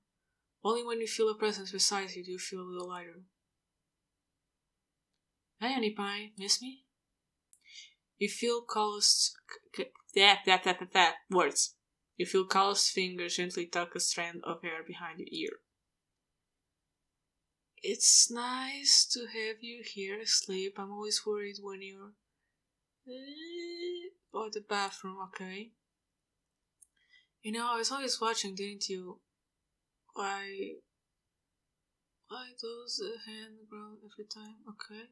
S1: Only when you feel a presence beside you do you feel a little lighter. Hey, Honey Pie, miss me? You feel words. You feel calloused fingers gently tuck a strand of hair behind your ear. It's nice to have you here asleep. I'm always worried when you're or the bathroom, okay? You know, I was always watching, didn't you? Why does the hand grow every time? Okay.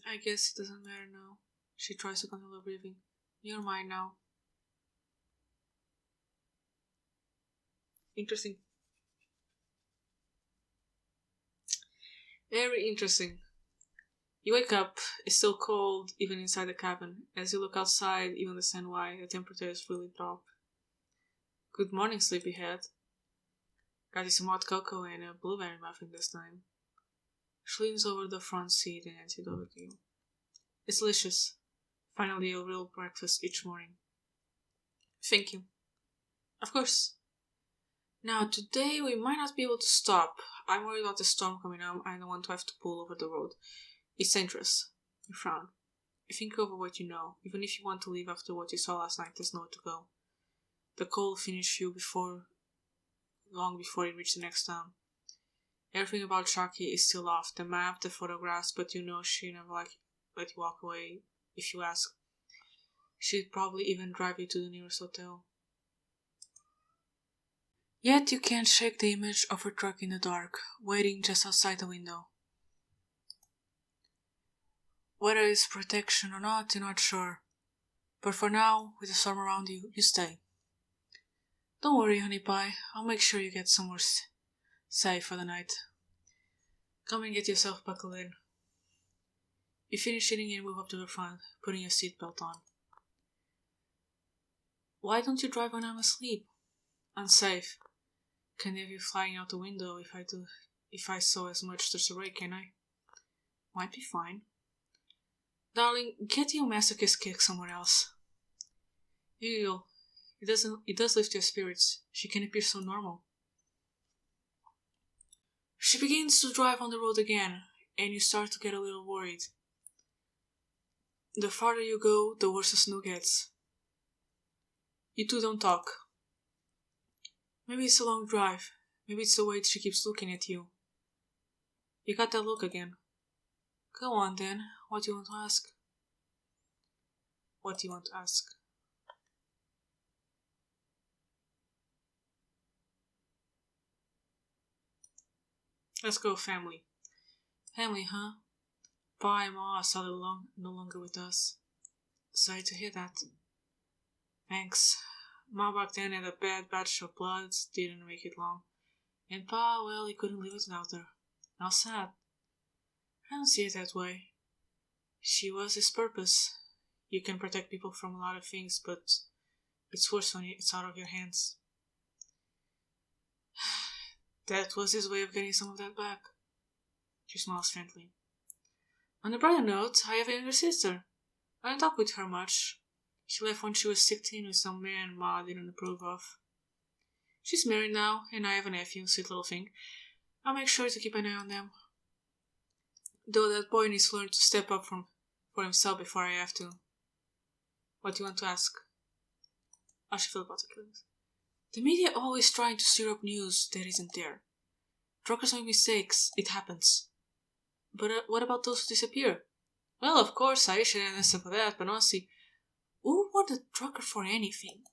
S1: I guess it doesn't matter now. She tries to control her breathing. You're mine now. Interesting. Very interesting. You wake up, it's still cold, even inside the cabin. As you look outside, you understand why the temperature has really dropped. Good morning, sleepyhead. Got you some hot cocoa and a blueberry muffin this time. She leans over the front seat and hands it over to you. It's delicious. Finally, a real breakfast each morning. Thank you. Of course. Now, today we might not be able to stop. I'm worried about the storm coming up. I don't want to have to pull over the road. It's dangerous. You frown. You think over what you know. Even if you want to leave after what you saw last night, there's nowhere to go. The cold will finish you long before you reach the next town. Everything about Jackie is still off. The map, the photographs, but you know she never let you walk away if you ask. She'd probably even drive you to the nearest hotel. Yet you can't shake the image of her truck in the dark, waiting just outside the window. Whether it's protection or not, you're not sure. But for now, with the storm around you, you stay. Don't worry, Honey Pie. I'll make sure you get somewhere safe for the night. Come and get yourself buckled in. You finish eating and move up to the front, putting your seatbelt on. Why don't you drive when I'm asleep? Unsafe. Can't have you flying out the window if I saw as much disarray, can I? Might be fine. Darling, get your masochist kick somewhere else. You It does lift your spirits. She can appear so normal. She begins to drive on the road again, and you start to get a little worried. The farther you go, the worse the snow gets. You two don't talk. Maybe it's a long drive. Maybe it's the way she keeps looking at you. You got that look again. Go on then. What do you want to ask? What do you want to ask? Let's go, family. Family, huh? Pa and Ma are no longer with us. Sorry to hear that. Thanks. Ma back then had a bad batch of bloods, didn't make it long. And Pa, well, he couldn't live without her. How sad. I don't see it that way. She was his purpose. You can protect people from a lot of things, but it's worse when it's out of your hands. That was his way of getting some of that back. She smiles faintly. On a brighter note, I have a younger sister. I don't talk with her much. She left when she was 16 with some man Ma didn't approve of. She's married now, and I have a nephew, sweet little thing. I'll make sure to keep an eye on them. Though that boy needs to learn to step up for himself before I have to. What do you want to ask? How she feel about the killings? The media always trying to stir up news that isn't there. Truckers make mistakes, it happens. But what about those who disappear? Well, of course, I should understand for that, but honestly, who would want a trucker for anything?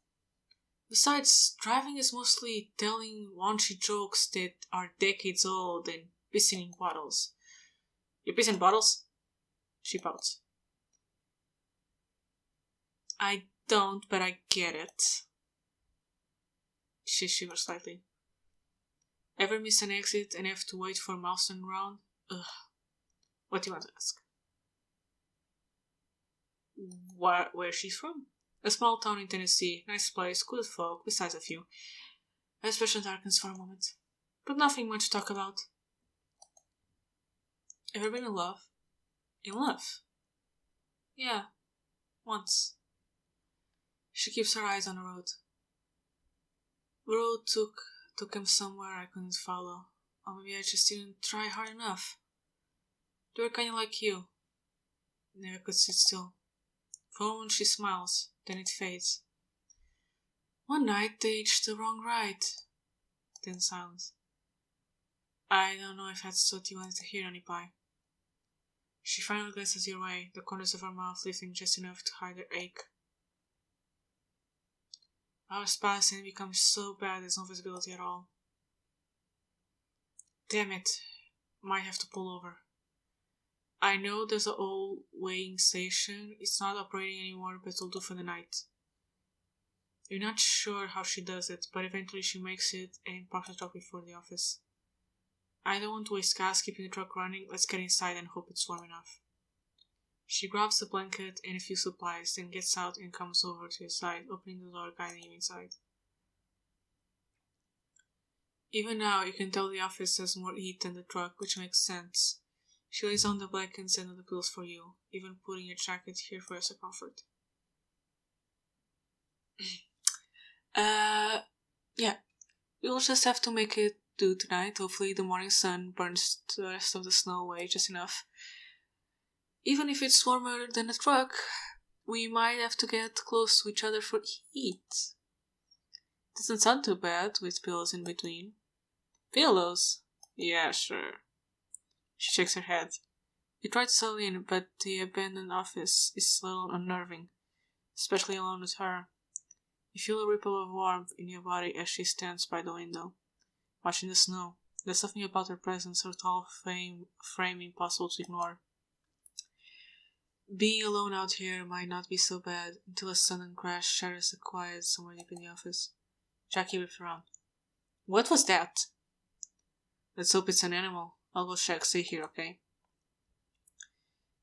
S1: Besides, driving is mostly telling raunchy jokes that are decades old and pissing in bottles. You piss in bottles? She pouts. I don't, but I get it. She shivers slightly. Ever miss an exit and have to wait for a mouse to turn around? Ugh. What do you want to ask? Where she's from? A small town in Tennessee. Nice place, good folk, besides a few. Especially darkness for a moment. But nothing much to talk about. Ever been in love? In love? Yeah, once. She keeps her eyes on the road. The road took him somewhere I couldn't follow. Or maybe I just didn't try hard enough. They were kinda like you. Never could sit still. For a moment she smiles, then it fades. One night they each the wrong ride. Then silence. I don't know if that's what you wanted to hear, Honey Pie. She finally glances your way, the corners of her mouth lifting just enough to hide her ache. Hours pass and it becomes so bad there's no visibility at all. Damn it. Might have to pull over. I know there's an old weighing station. It's not operating anymore, but it'll do for the night. You're not sure how she does it, but eventually she makes it and parks the truck before the office. I don't want to waste gas keeping the truck running. Let's get inside and hope it's warm enough. She grabs the blanket and a few supplies, then gets out and comes over to his side, opening the door, guiding you inside. Even now, you can tell the office has more heat than the truck, which makes sense. She lays on the blankets and the pillows for you, even putting your jacket here for extra comfort. Yeah. You'll just have to make it do tonight. Hopefully the morning sun burns the rest of the snow away just enough. Even if it's warmer than a truck, we might have to get close to each other for heat. Doesn't sound too bad with pillows in between. Pillows? Yeah, sure. She shakes her head. You try to settle in, but the abandoned office is a little unnerving, especially alone with her. You feel a ripple of warmth in your body as she stands by the window, watching the snow. There's something about her presence, her tall frame impossible to ignore. Being alone out here might not be so bad until a sudden crash shatters the quiet somewhere deep in the office. Jackie whips around. What was that? Let's hope it's an animal. I'll go check. Stay here, okay?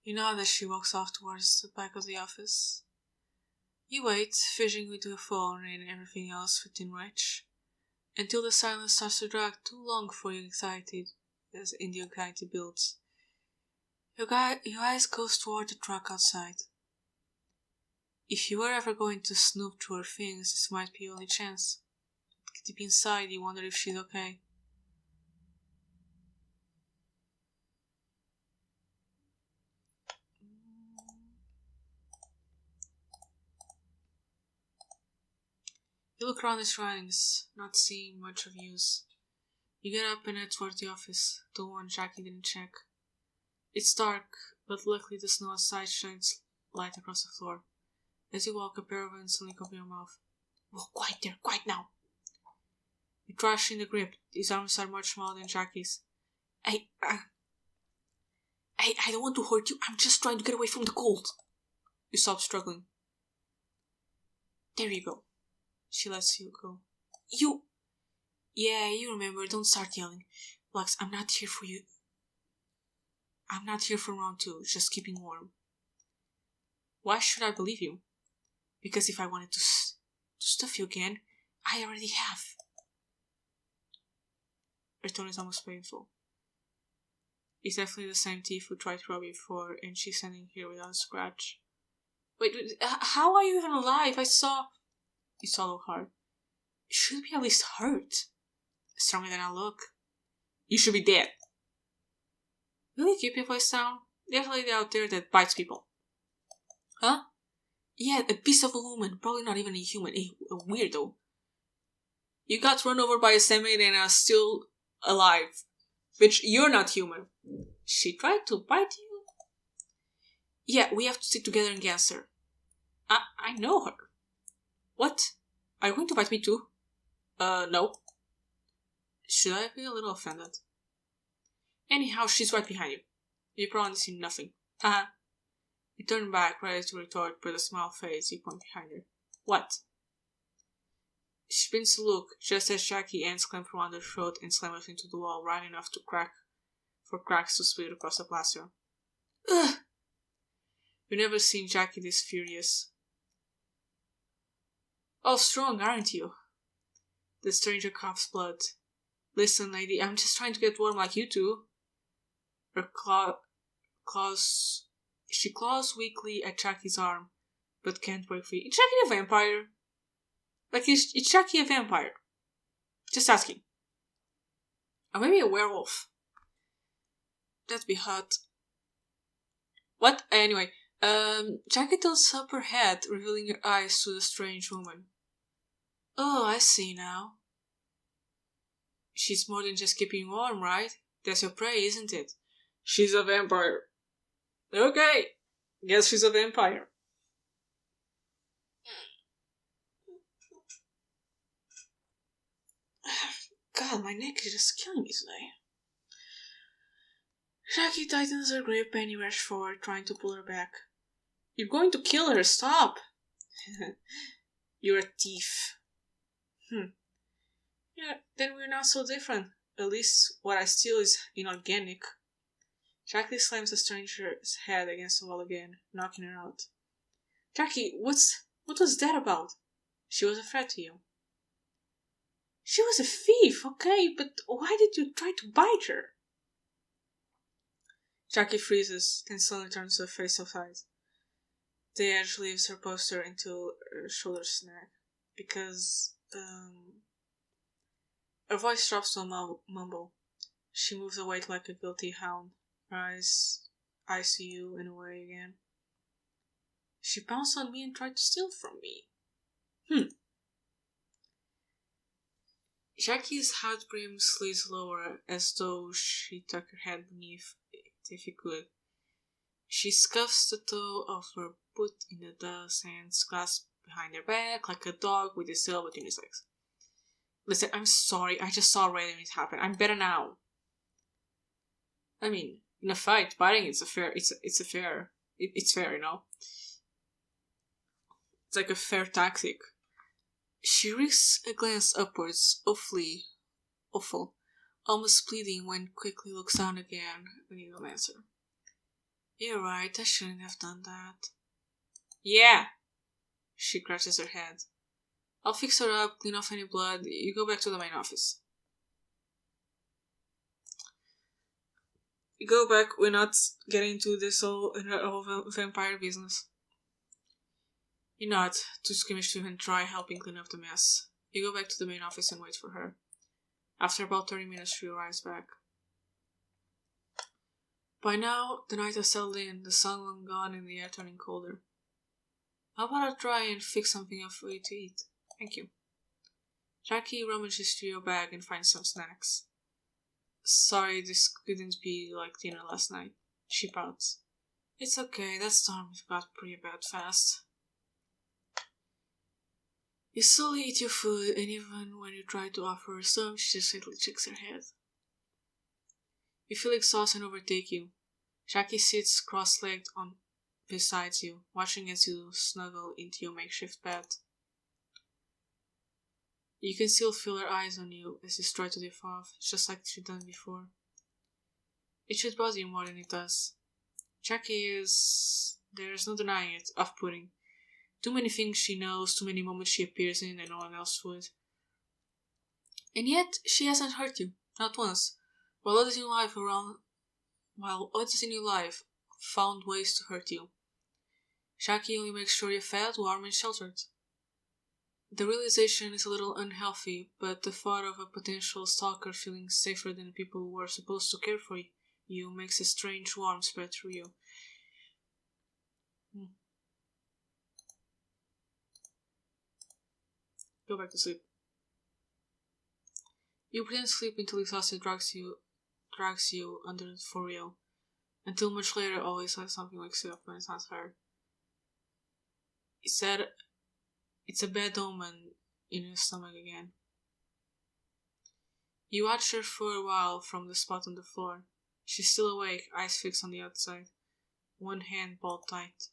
S1: You nod as she walks off towards the back of the office. You wait, fishing with your phone and everything else within reach, until the silence starts to drag too long for your anxiety, as in the anxiety builds. Your eyes goes toward the truck outside. If you were ever going to snoop through her things, this might be your only chance. Deep inside, you wonder if she's okay. You look around the surroundings, not seeing much of use. You get up and head toward the office, the one Jackie didn't check. It's dark, but luckily the snow outside shines light across the floor. As you walk, a pair of hands suddenly come to your mouth. Whoa, quiet there, quiet now! You crush in the grip. His arms are much smaller than Jackie's. I don't want to hurt you. I'm just trying to get away from the cold. You stop struggling. There you go. She lets you go. Yeah, you remember. Don't start yelling. Lux, I'm not here for you. I'm not here for round 2. Just keeping warm. Why should I believe you? Because if I wanted to stuff you again, I already have. Her tone is almost painful. It's definitely the same thief who tried to rob you before, and she's standing here without a scratch. Wait, how are you even alive? You swallow hard. You should be at least hurt. Stronger than I look. You should be dead. Will you keep your voice down? There's a lady out there that bites people. Huh? Yeah, a beast of a woman. Probably not even a human. A weirdo. You got run over by a semi and are still alive. Bitch, you're not human. She tried to bite you? Yeah, we have to stick together against her. I know her. What? Are you going to bite me too? No. Should I be a little offended? Anyhow, she's right behind you. You probably see nothing. Haha. You turn back, ready to retort, but a smile fades. You point behind her. What? She begins to look, just as Jackie ends clamp around her throat and slams into the wall, right enough to for cracks to split across the plaster. Ugh! You've never seen Jackie this furious. Oh, strong, aren't you? The stranger coughs blood. Listen, lady, I'm just trying to get warm like you two. Her claws. She claws weakly at Jackie's arm, but can't break free. Is Jackie a vampire? Like, is Jackie a vampire? Just asking. Or maybe a werewolf. That'd be hot. What? Anyway, Jackie tilts up her head, revealing her eyes to the strange woman. Oh, I see now. She's more than just keeping warm, right? That's your prey, isn't it? She's a vampire. Okay, guess she's a vampire. God, my neck is just killing me today. Jackie tightens her grip and you rush forward, trying to pull her back. You're going to kill her, stop! You're a thief. Yeah, then we're not so different. At least what I steal is inorganic. Jackie slams the stranger's head against the wall again, knocking her out. Jackie, what was that about? She was a threat to you. She was a thief, okay, but why did you try to bite her? Jackie freezes, then suddenly turns her face aside. The edge leaves her poster until her shoulders snag. Because, her voice drops to a mumble. She moves away like a guilty hound. Her eyes see you and away again. She pounced on me and tried to steal from me. Jackie's hat brim slits lower, as though she tucked her head beneath it if he could. She scuffs the toe of her boot in the dust and clasps behind her back like a dog with his tail between his legs. Listen, I'm sorry, I just saw red and it happened. I'm better now. I mean, in a fight, biting it's fair, you know? It's like a fair tactic. She risks a glance upwards, awful, almost pleading when quickly looks down again when you don't answer. You're right, I shouldn't have done that. Yeah! She scratches her head. I'll fix her up, clean off any blood, you go back to the main office. You go back, we're not getting into this whole vampire business. You nod, too squeamish to even try helping clean up the mess. You go back to the main office and wait for her. After about 30 minutes, she arrives back. By now, the night has settled in, the sun long gone and the air turning colder. How about I try and fix something up for you to eat? Thank you. Jackie rummages through your bag and finds some snacks. Sorry, this couldn't be like dinner last night. She pouts. It's okay, that storm got pretty bad fast. You slowly eat your food, and even when you try to offer her some, she just simply shakes her head. You feel exhaustion overtake you. Jackie sits cross-legged beside you, watching as you snuggle into your makeshift bed. You can still feel her eyes on you as you try to drift off, just like she'd done before. It should bother you more than it does. Jackie is, there's no denying it, off-putting. Too many things she knows, too many moments she appears in and no one else would. And yet, she hasn't hurt you, not once. While others in your life found ways to hurt you, Jackie only makes sure you're fed, warm, and sheltered. The realization is a little unhealthy, but the thought of a potential stalker feeling safer than people who are supposed to care for you makes a strange warmth spread through you. Go back to sleep. You pretend to sleep until exhausted drags you under for real. Until much later, always like something wakes you up when it's not her. He said, it's a bad omen in your stomach again. You watch her for a while from the spot on the floor. She's still awake, eyes fixed on the outside, one hand balled tight.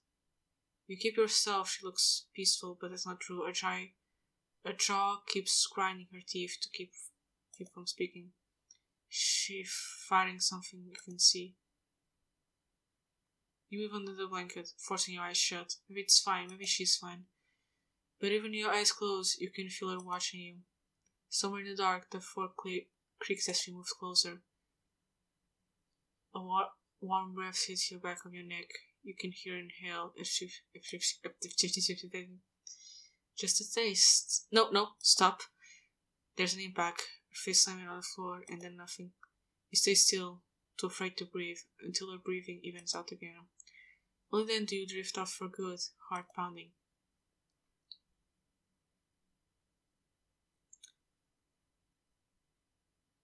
S1: You keep yourself, she looks peaceful, but that's not true. Her jaw keeps grinding her teeth to keep from speaking. She's fighting something you can see. You move under the blanket, forcing your eyes shut. Maybe it's fine, maybe she's fine. But even your eyes closed, you can feel her watching you. Somewhere in the dark, the floor creaks as she moves closer. A warm breath hits your back of your neck. You can hear her inhale just a taste. No, stop. There's an impact. Her face slamming on the floor, and then nothing. You stay still, too afraid to breathe, until her breathing evens out again. Only then do you drift off for good, heart pounding.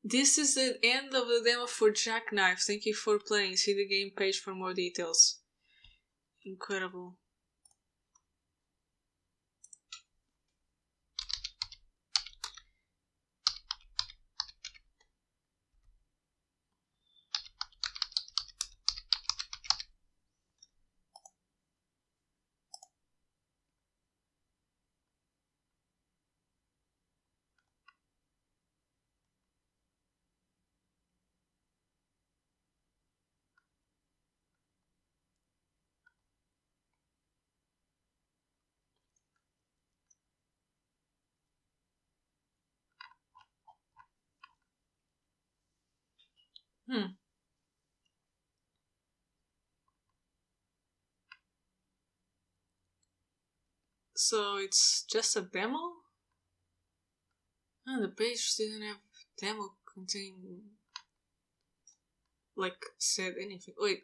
S1: This is the end of the demo for Jackkife. Thank you for playing. See the game page for more details. Incredible. So it's just a demo? Oh, the page didn't have demo containing, like, said anything. Wait.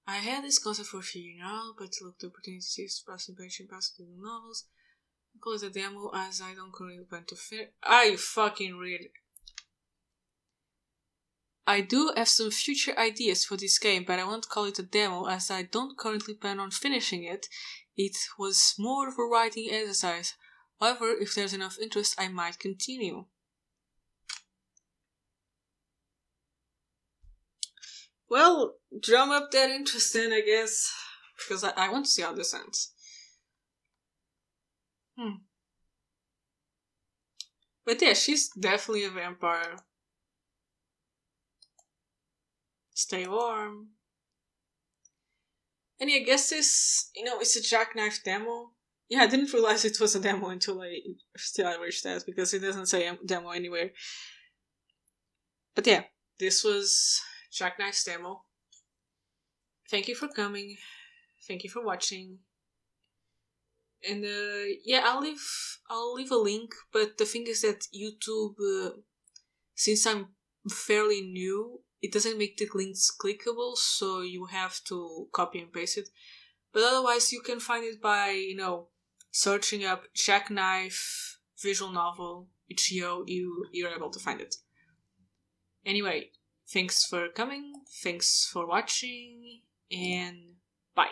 S1: I had this concept for a few years now, but looked the opportunity to use participation passing the novels. I call it a demo as I don't currently plan to finish. I fucking read. I do have some future ideas for this game, but I won't call it a demo as I don't currently plan on finishing it. It was more of a writing exercise. However, if there's enough interest, I might continue. Well, drum up that interest then, I guess. Because I want to see how this ends. But yeah, she's definitely a vampire. Stay warm. And yeah, I guess this, it's a Jackkife demo. Yeah, I didn't realize it was a demo until I reached that, because it doesn't say demo anywhere. But yeah, this was Jackkife's demo. Thank you for coming. Thank you for watching. And yeah, I'll leave a link. But the thing is that YouTube, since I'm fairly new, it doesn't make the links clickable, so you have to copy and paste it. But otherwise, you can find it by searching up Jackkife visual novel itch.io. You're able to find it. Anyway, thanks for coming. Thanks for watching, and bye.